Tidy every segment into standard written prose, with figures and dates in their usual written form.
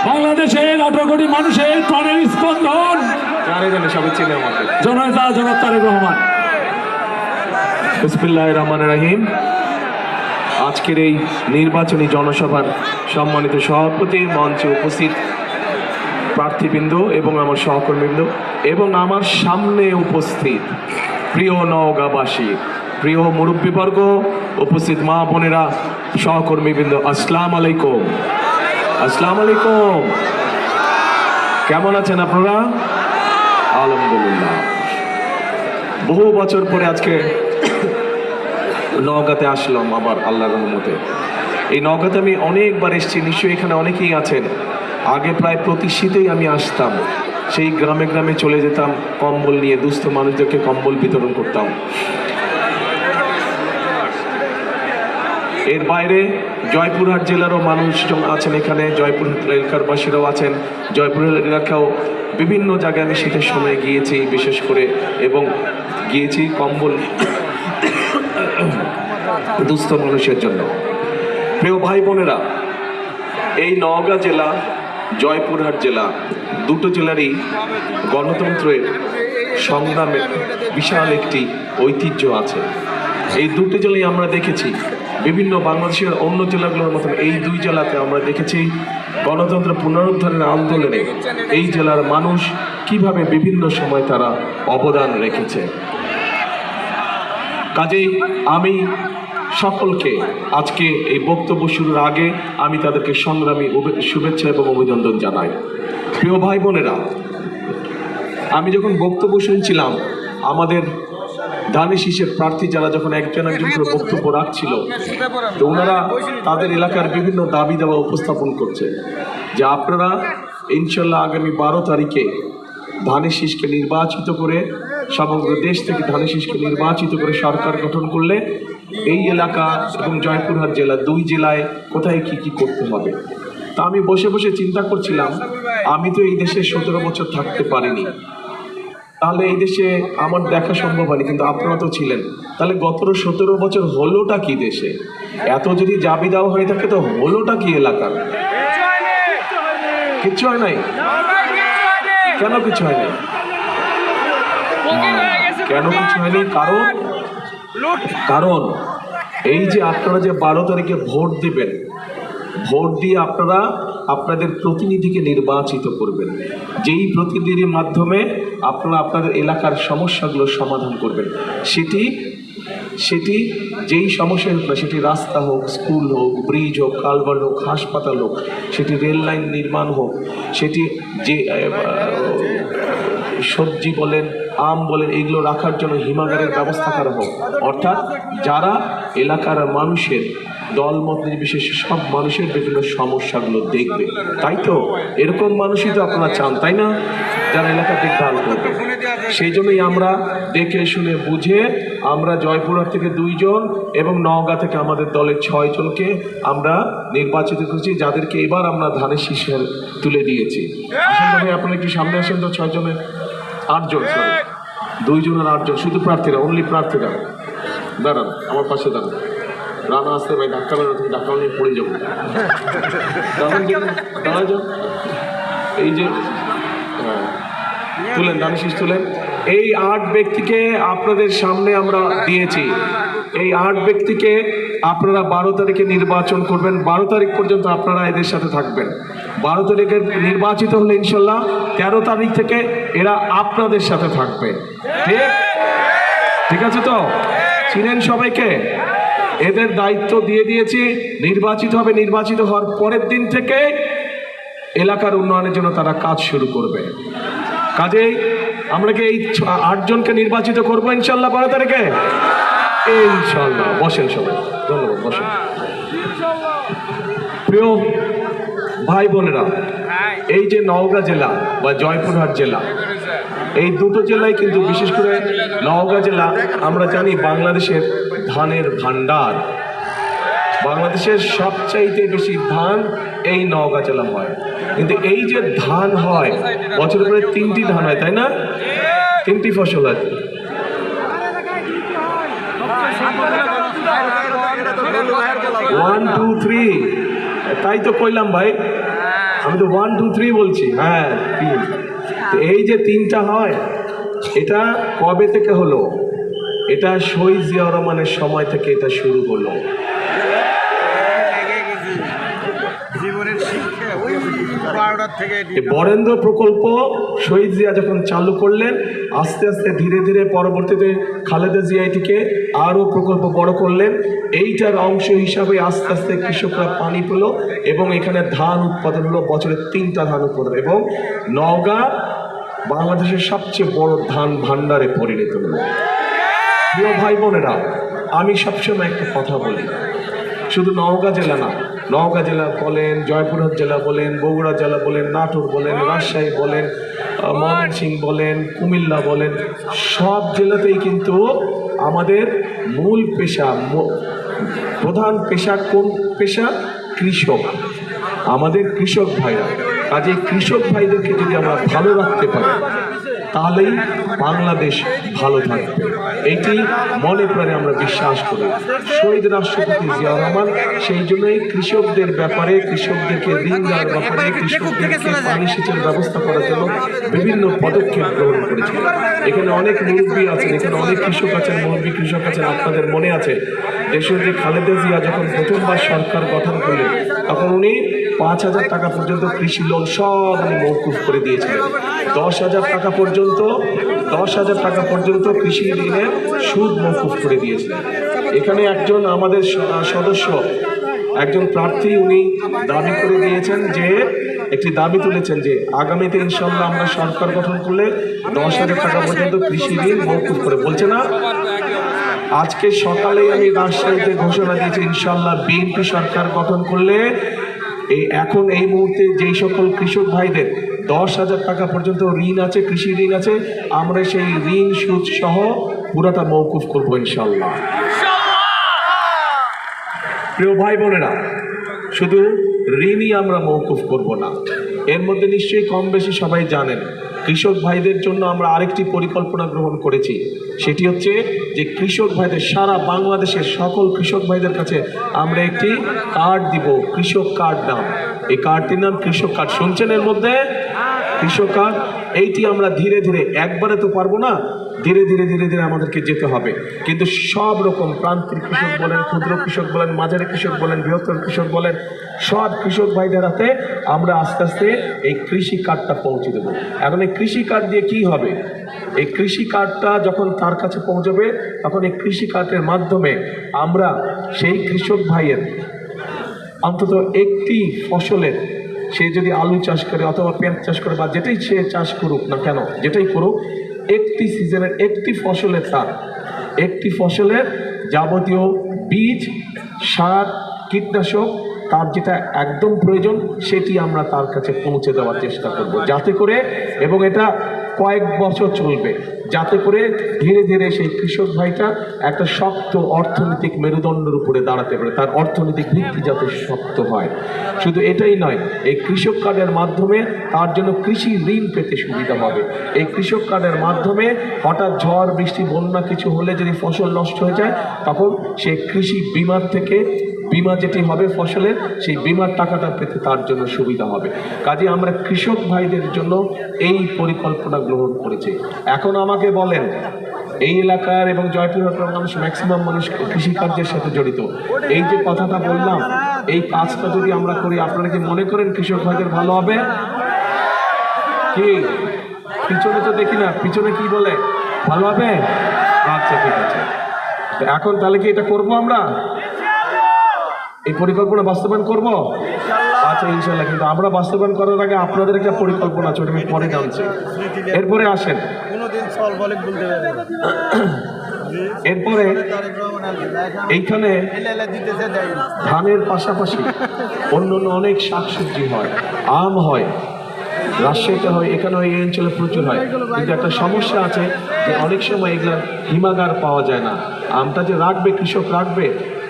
বাংলাদেশের 18 কোটি মানুষের প্রাণের স্পন্দন সবাই চিনে আমাকে জনতা জনাব তারেক রহমান। বিসমিল্লাহির রহমানির রহিম। আজকের এই নির্বাচনী জনসভার সম্মানিত সভাপতি, মঞ্চে উপস্থিত প্রার্থীবৃন্দ এবং আমার সহকর্মীবৃন্দ এবং আমার সামনে উপস্থিত প্রিয় নওগাঁবাসী, প্রিয় মুরব্বীবর্গ, উপস্থিত মা বোনেরা, সহকর্মীবৃন্দ, আসসালামু আলাইকুম। আসসালামু আলাইকুম। কেমন আছেন আপনারা? আলহামদুলিল্লাহ। বহু বছর পরে আজকে নওগাঁতে আসলাম আবার আল্লাহর রহমতে। এই নওগাঁতে আমি অনেকবার এসেছি, নিশ্চয়ই এখানে অনেকেই আছেন। আগে প্রায় প্রতি শীতেই আমি আসতাম, সেই গ্রামে গ্রামে চলে যেতাম, কম্বল নিয়ে দুস্থ মানুষদেরকে কম্বল বিতরণ করতাম। এর বাইরে জয়পুরহাট জেলারও মানুষজন আছেন এখানে, জয়পুরহাট এলাকার বাসীরাও আছেন। জয়পুরহাট এলাকাও বিভিন্ন জায়গায় আমি শীতের সময় গিয়েছি বিশেষ করে, এবং গিয়েছি কম্বল দুস্থ মানুষের জন্য। প্রিয় ভাই বোনেরা, এই নওগাঁ জেলা, জয়পুরহাট জেলা, দুটো জেলারই গণতন্ত্রের সংগ্রামের বিশাল একটি ঐতিহ্য আছে। এই দুটো জেলায় আমরা দেখেছি, বিভিন্ন বাংলাদেশের অন্য জেলাগুলোর মতন এই দুই জেলাতে আমরা দেখেছি গণতন্ত্র পুনরুদ্ধারের আন্দোলনে এই জেলার মানুষ কিভাবে বিভিন্ন সময় তারা অবদান রেখেছে। কাজেই আমি সকলকে আজকে এই বক্তব্য শুরুর আগে আমি তাদেরকে সংগ্রামী শুভেচ্ছা এবং অভিনন্দন জানাই। প্রিয় ভাই বোনেরা, আমি যখন বক্তব্য শুনছিলাম, আমাদের ধানের শীষের প্রার্থী যারা যখন একজন একজন করে বক্তব্য রাখছিল, তো ওনারা তাদের এলাকার বিভিন্ন দাবি দাবা উপস্থাপন করছে যে আপনারা ইনশাল্লাহ আগামী 12 তারিখে ধানের শীষকে নির্বাচিত করে, সমগ্র দেশ থেকে ধানের শীষকে নির্বাচিত করে সরকার গঠন করলে এই এলাকা এবং জয়পুরহাট জেলা, দুই জেলায় কোথায় কি কি করতে হবে। তা আমি বসে বসে চিন্তা করছিলাম, আমি তো এই দেশে 17 বছর থাকতে পারিনি, তাহলে এই দেশে আমার দেখা সম্ভব হয়নি, কিন্তু আপনারা তো ছিলেন। তাহলে গত 17 বছর হলোটা কি দেশে? এত যদি দাবি দেওয়া হয়ে থাকে তো হলোটা কি এলাকার? কিচ্ছু হয় নাই। কেন কিছু হয়নি? কেন কিছু হয়নি? কারণ এই যে আপনারা যে 12 তারিখে ভোট দিবেন, ভোট দিয়ে আপনারা আপনাদের প্রতিনিধিকে নির্বাচিত করবেন, যেই প্রতিনিধির মাধ্যমে আপনারা আপনাদের এলাকার সমস্যাগুলো সমাধান করবেন। সেটি যেই সমস্যা হোক না, সেটি রাস্তা হোক, স্কুল হোক, ব্রিজ হোক, কালভার্ট হোক, হাসপাতাল হোক, সেটি রেল লাইন নির্মাণ হোক, সেটি যে সবজি বলেন, আম বলেন, এগুলো রাখার জন্য হিমাগারের ব্যবস্থা করা হোক। অর্থাৎ যারা এলাকার মানুষের দলমত নির্বিশেষে সব মানুষের বিভিন্ন সমস্যাগুলো দেখবে, তাই তো? এরকম মানুষই তো আপনারা চান, তাই না? যারা এলাকা দেখভাল করবে। সেই জন্যই আমরা দেখে শুনে বুঝে আমরা জয়পুরহাট থেকে 2 জন এবং নওগাঁ থেকে আমাদের দলের 6 জনকে আমরা নির্বাচিত করেছি, যাদেরকে এবার আমরা ধানের শীষের তুলে দিয়েছি। আসেন ভাই, আপনারা একটু সামনে আসেন তো। 6 জনের 8 জন, সরি 2 জনের 8 জন, শুধু প্রার্থীরা, অনলি প্রার্থীরা। দাঁড়ান, আমার পাশে দাঁড়ান। রানা আসতে ভাই, ধাক্কা বেরো, তুমি ধাক্কা নিয়ে পড়ে যাবো। দাঁড়া যাও। এই যে তুলেন, ধানের শীষ তুলেন। এই 8 ব্যক্তিকে আপনাদের সামনে আমরা দিয়েছি। এই 8 ব্যক্তিকে আপনারা 12 তারিখে নির্বাচন করবেন। 12 তারিখ পর্যন্ত আপনারা এদের সাথে থাকবেন। 12 তারিখে নির্বাচিত হলে ইনশাল্লাহ 13 তারিখ থেকে এরা আপনাদের সাথে থাকবে। ঠিক আছে তো? চিনেন সবাইকে? এদের দায়িত্ব দিয়ে দিয়েছি, নির্বাচিত হবে। নির্বাচিত হওয়ার পরের দিন থেকে এলাকার উন্নয়নের জন্য তারা কাজ শুরু করবে। কাজেই আমরা কি এই 8 জনকে নির্বাচিত করবো ইনশাল্লাহ 12 তারিখে? ইনশাল্লাহ। বসেন সবাই, ধন্যবাদ, বসেন। প্রিয় ভাই বোনেরা, এই যে নওগাঁ জেলা বা জয়পুরহাট জেলা, এই দুটো জেলায় কিন্তু বিশেষ করে নওগাঁ জেলা, আমরা জানি বাংলাদেশের ধানের ভান্ডার। বাংলাদেশের সবচাইতে বেশি ধান এই নওগাঁ জেলা হয়। কিন্তু এই যে ধান হয়, বছরে প্রায় 3টি ধান হয়, তাই না? 3টি ফসল হয়। 1 2 3, তাই তো কইলাম ভাই। আমি তো 1 2 3 বলছি। হ্যাঁ 3। তো এই যে 3টা হয়, এটা কবে থেকে হলো? এটা শহীদ জিয়াউর রহমানের সময় থেকে এটা শুরু হলো। বরেন্দ্র প্রকল্প শহীদ জিয়া যখন চালু করলেন, আস্তে আস্তে ধীরে ধীরে পরবর্তীতে খালেদা জিয়া এটিকে আরও প্রকল্প বড় করলেন। এইটার অংশ হিসাবে আস্তে আস্তে কৃষকরা পানি পেল এবং এখানে ধান উৎপাদন হলো, বছরে 3টা ধান উৎপাদন, এবং নওগাঁ বাংলাদেশের সবচেয়ে বড় ধান ভান্ডারে পরিণত হলো। প্রিয় ভাই বোনেরা, আমি সবসময় একটা কথা বলি, শুধু নওগাঁ জেলা না, নওগাঁ জেলা বলেন, জয়পুরহাট জেলা বলেন, বগুড়া জেলা বলেন, নাটোর বলেন, রাজশাহী বলেন, ময়মনসিংহ বলেন, কুমিল্লা বলেন, সব জেলাতেই কিন্তু আমাদের মূল পেশা, প্রধান পেশা কোন পেশা? কৃষক। আমাদের কৃষক ভাইরা, কাজে কৃষক ভাইদেরকে যদি আমরা ভালো রাখতে পারি তাহলেই বাংলাদেশ ভালো থাকবে, এটি মনে প্রাণে আমরা বিশ্বাস করি। শহীদ রাষ্ট্রপতি জিয়াউর রহমান সেই জন্যই কৃষকদের ব্যাপারে, কৃষকদেরকে ঋণ দেওয়ার ব্যাপারে, কৃষকদেরকে পানি সেচের ব্যবস্থা করার জন্য বিভিন্ন পদক্ষেপ গ্রহণ করেছিলেন। এখানে অনেক মুরব্বী আছেন, এখানে অনেক কৃষক আছেন, মুরব্বী কৃষক আছেন। আপনাদের মনে আছে দেশের যে খালেদা জিয়া যখন প্রথমবার সরকার গঠন করলেন, তখন উনি 5,000 টাকা পর্যন্ত কৃষি লোন সব উনি মওকুফ করে দিয়েছিলেন। 10,000 টাকা পর্যন্ত কৃষি ঋণের সুদ মওকুফ করে দিয়েছিলেন। এখানে একজন আমাদের সদস্য, একজন প্রার্থী, উনি দাবি করে দিয়েছেন যে, একটি দাবি তুলেছেন যে আগামীতে ইনশাল্লাহ আমরা সরকার গঠন করলে 10,000 টাকা পর্যন্ত কৃষি ঋণ মওকুফ করে, বলছে না? আজকে সকালেই আমি রাজশাহীতে ঘোষণা দিয়েছি, ইনশাল্লাহ বিএনপি সরকার গঠন করলে এখন এই মুহূর্তে যেই সকল কৃষক ভাইদের 10,000 টাকা পর্যন্ত ঋণ আছে, কৃষি ঋণ আছে, আমরা সেই ঋণ সুদ সহ পুরোটা মওকুফ করবো ইনশাল্লাহ। প্রিয় ভাই বোনেরা, শুধু ঋণই আমরা মওকুফ করব না, এর মধ্যে নিশ্চয়ই কম বেশি সবাই জানেন কৃষক ভাইদের জন্য আমরা আরেকটি পরিকল্পনা গ্রহণ করেছি। সেটি হচ্ছে যে কৃষক ভাইদের, সারা বাংলাদেশের সকল কৃষক ভাইদের কাছে আমরা একটি কার্ড দিব, কৃষক কার্ড নাম। এই কার্ডটির নাম কৃষক কার্ড। শুনছেন এর মধ্যে? কৃষক কার্ড। এইটি আমরা ধীরে ধীরে, একবারে তো পারবো না, ধীরে ধীরে আমাদেরকে যেতে হবে। কিন্তু সব রকম প্রান্তিক কৃষক বলেন, ক্ষুদ্র কৃষক বলেন, মাঝারি কৃষক বলেন, বৃহত্তর কৃষক বলেন, সব কৃষক ভাইদের হাতে আমরা আস্তে আস্তে এই কৃষি কার্ডটা পৌঁছে দেবো। এখন এই কৃষি কার্ড দিয়ে কি হবে? এই কৃষি কার্ডটা যখন তার কাছে পৌঁছবে, তখন এই কৃষি কার্ডের মাধ্যমে আমরা সেই কৃষক ভাইয়ের অন্তত একটি ফসলের, সে যদি আলু চাষ করে অথবা পেঁয়াজ চাষ করে বা যেটাই সে চাষ করুক না কেন, যেটাই করুক, একটি সিজনের একটি ফসলের, তার একটি ফসলের যাবতীয় বীজ, সার, কীটনাশক, তার যেটা একদম প্রয়োজন সেটি আমরা তার কাছে পৌঁছে দেওয়ার চেষ্টা করব, যাতে করে, এবং এটা কয়েক বছর চলবে, যাতে করে ধীরে ধীরে সেই কৃষক ভাইটা একটা শক্ত অর্থনৈতিক মেরুদণ্ডের উপরে দাঁড়াতে পারে, তার অর্থনৈতিক ভিত্তি যাতে শক্ত হয়। শুধু এটাই নয়, এই কৃষক কার্ডের মাধ্যমে তার জন্য কৃষি ঋণ পেতে সুবিধা হবে। এই কৃষক কার্ডের মাধ্যমে হঠাৎ ঝড় বৃষ্টি বন্যা কিছু হলে যদি ফসল নষ্ট হয়ে যায়, তখন সেই কৃষি বিমার থেকে, বিমা যেটি হবে ফসলের, সেই বিমার টাকাটা পেতে তার জন্য সুবিধা হবে। কাজে আমরা কৃষক ভাইদের জন্য এই পরিকল্পনা গ্রহণ করেছি। এখন আমাকে বলেন, এই এলাকার এবং জয়পুরহাটের মানুষ, ম্যাক্সিমাম মানুষ কৃষিকার্যের সাথে জড়িত। এই যে কথাটা বললাম, এই কাজটা যদি আমরা করি, আপনারা কি মনে করেন কৃষক ভাইদের ভালো হবে? কি পিছনে তো দেখি না, পিছনে কি বলে, ভালো হবে? আচ্ছা, ঠিক আছে। এখন তাহলে কি এটা করবো আমরা? এই পরিকল্পনা বাস্তবায়ন করব? আচ্ছা, ইনশাল্লাহ। কিন্তু আমরা বাস্তবায়ন করার আগে আপনাদের একটা পরিকল্পনা আছে, ওটা আমি পরে জানছি। এরপরে আসেন, এরপরে এইখানে ধানের পাশাপাশি অন্য অনেক শাকসবজি হয়, আম হয়, রাজশাহীতে হয়, এখানে এই অঞ্চলে প্রচুর হয়। কিন্তু একটা সমস্যা আছে যে অনেক সময় এগুলার হিমাগার পাওয়া যায় না। আমটা যে রাখবে, কৃষক রাখবে,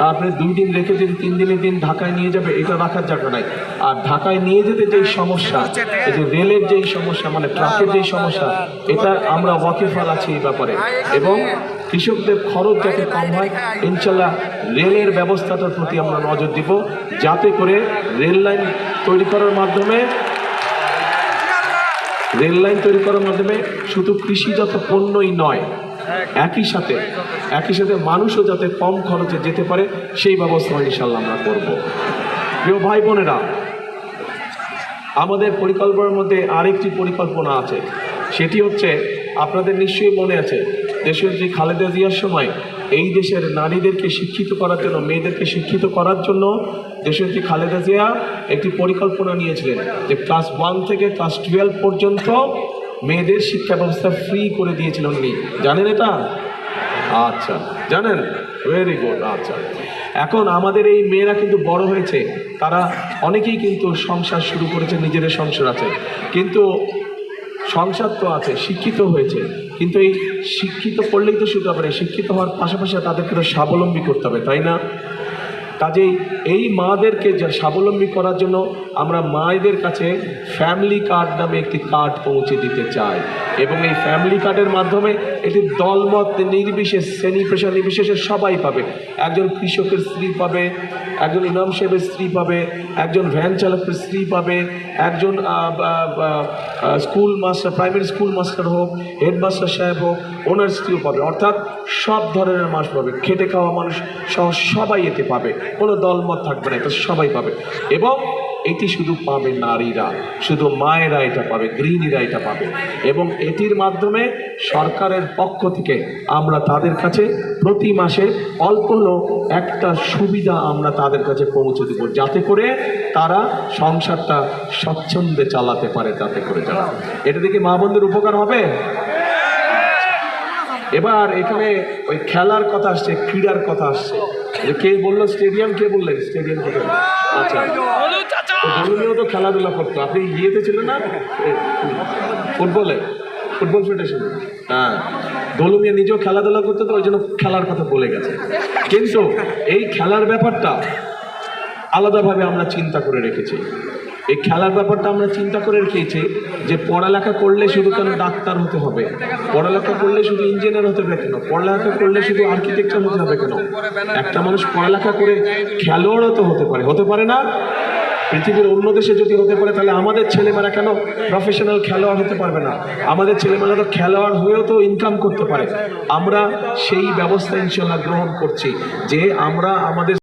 তারপরে 2 দিন রেখে যদি 3 দিনের দিন ঢাকায় নিয়ে যাবে, এটা রাখার জায়গা নাই। আর ঢাকায় নিয়ে যেতে যেই সমস্যা, এই যে রেলের যেই সমস্যা, মানে ট্রাকের যেই সমস্যা, এটা আমরা ওয়াকিফাল আছি এই ব্যাপারে। এবং কৃষকদের খরচ যাতে কম হয়, ইনশাল্লাহ রেলের ব্যবস্থাটার প্রতি আমরা নজর দিব, যাতে করে রেল লাইন তৈরি করার মাধ্যমে, রেল লাইন তৈরি করার মাধ্যমে শুধু কৃষিজাত পণ্যই নয়, একই সাথে মানুষও যাতে কম খরচে যেতে পারে সেই ব্যবস্থা ইনশাল্লাহ আমরা করব। প্রিয় ভাই বোনেরা, আমাদের পরিকল্পনার মধ্যে আরেকটি পরিকল্পনা আছে, সেটি হচ্ছে আপনাদের নিশ্চয়ই মনে আছে দেশনেত্রী খালেদা জিয়ার সময় এই দেশের নারীদেরকে শিক্ষিত করার জন্য, মেয়েদেরকে শিক্ষিত করার জন্য দেশনেত্রী খালেদা জিয়া একটি পরিকল্পনা নিয়েছিলেন যে ক্লাস 1 থেকে ক্লাস 12 পর্যন্ত মেয়েদের শিক্ষা ব্যবস্থা ফ্রি করে দিয়েছিলেন উনি। জানেন এটা? আচ্ছা, জানেন, ভেরি গুড। আচ্ছা, এখন আমাদের এই মেয়েরা কিন্তু বড় হয়েছে, তারা অনেকেই কিন্তু সংসার শুরু করেছে, নিজেদের সংসার আছে, কিন্তু সংসার তো আছে, শিক্ষিত হয়েছে, কিন্তু এই শিক্ষিত করলেই তো শুধু হবে না, শিক্ষিত হওয়ার পাশাপাশি তাদেরকে তো স্বাবলম্বী করতে হবে, তাই না? কাজেই এই মাদেরকে যা স্বাবলম্বী করার জন্য আমরা মায়েদের কাছে ফ্যামিলি কার্ড নামে একটি কার্ড পৌঁছে দিতে চাই, এবং এই ফ্যামিলি কার্ডের মাধ্যমে এটি দলমত নির্বিশেষ, শ্রেণী পেশা নির্বিশেষে সবাই পাবে। একজন কৃষকের স্ত্রী পাবে, একজন ইমাম সাহেবের স্ত্রী পাবে, একজন ভ্যান চালকের স্ত্রী পাবে, একজন school master, primary school master হোক, হেডমাস্টার সাহেব হোক, ওনার স্ত্রীও পাবে। অর্থাৎ সব ধরনের মানুষ পাবে, খেটে খাওয়া মানুষ সহ সবাই এতে পাবে, কোনো দলমত থাকবে না, এটা সবাই পাবে। এবং এটি শুধু পাবে নারীরা, শুধু মায়েরা এটা পাবে, গৃহিণীরা এটা পাবে, এবং এটির মাধ্যমে সরকারের পক্ষ থেকে আমরা তাদের কাছে প্রতি মাসে অল্প হলেও একটা সুবিধা আমরা তাদের কাছে পৌঁছে দেব, যাতে করে তারা সংসারটা স্বচ্ছন্দে চালাতে পারে, যাতে করে যারা এটা থেকে মা বোনদের উপকার হবে। এবার এখানে ওই খেলার কথা আসছে, ক্রীড়ার কথা আসছে। কে বললো স্টেডিয়াম? কে বললেন স্টেডিয়াম কোথায়? আচ্ছা, দলুমিয়াও তো খেলাধুলা করতো, আপনি ইয়েতে ছিলেন না ফুটবল ফেডারেশন? হ্যাঁ, দলুমিয়া নিজেও খেলাধুলা করতো, তো ওই জন্য খেলার কথা বলে গেছে। কিন্তু এই খেলার ব্যাপারটা আলাদাভাবে আমরা চিন্তা করে রেখেছি। এই খেলার ব্যাপারটা আমরা চিন্তা করে রেখেছি যে পড়ালেখা করলে শুধু কেন ডাক্তার হতে হবে, পড়ালেখা করলে শুধু ইঞ্জিনিয়ার হতে হবে কেন, পড়ালেখা করলে শুধু আর্কিটেকচার হতে হবে কেন? একটা মানুষ পড়ালেখা করে খেলোয়াড়ও তো হতে পারে না? পৃথিবীর অন্য দেশে যদি হতে পারে, তাহলে আমাদের ছেলেমেয়েরা কেন প্রফেশনাল খেলোয়াড় হতে পারবে না? আমাদের ছেলেমেয়েরা তো খেলোয়াড় হয়েও তো ইনকাম করতে পারে। আমরা সেই ব্যবস্থা ইনশাল্লাহ গ্রহণ করছি যে আমরা আমাদের